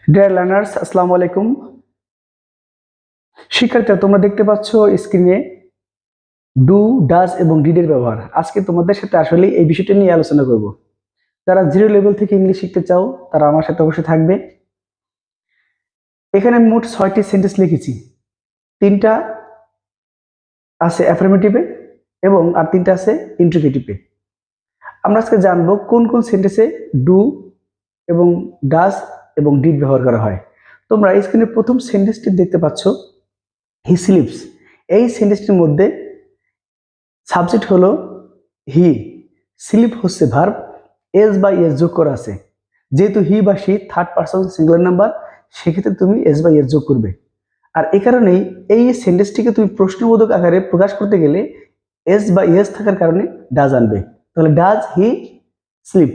Dear learners, আসসালামু আলাইকুম। শিক্ষার্থীরা, তোমরা দেখতে পাচ্ছ স্ক্রিনে ডু, ডাজ এবং ডিড এর ব্যবহার। আজকে তোমাদের সাথে আসলে এই বিষয়টা নিয়ে আলোচনা করব। যারা জিরো লেভেল থেকে ইংলিশ শিখতে চাও তারা আমার সাথে অবশ্যই থাকবে। এখানে আমি মোট 6টি সেন্টেন্স লিখেছি। 3টা আছে অ্যাফার্মেটিভে এবং আর 3টা আছে ইন্ট্রিগেটিভে। আমরা আজকে জানবো কোন কোন সেন্টেন্সে ডু এবং ডাজ এবং ডিড ব্যবহার করা হয়। তোমরা স্ক্রিনে প্রথম সেন্টেন্সটি দেখতে পাচ্ছ, হি স্লিপস। এই সেন্টেন্সটির মধ্যে সাবজেক্ট হলো হি, স্লিপ হচ্ছে ভার্ব, এস বা এস যোগ করা আছে। যেহেতু হি বা she third person singular number, সেক্ষেত্রে তুমি এস বা এস যোগ করবে। আর এই কারণেই এই সেন্টেন্সটিকে তুমি প্রশ্নবোধক আকারে প্রকাশ করতে গেলে এস বা এস থাকার কারণে ডাজ আনবে। তাহলে ডাজ হি স্লিপ,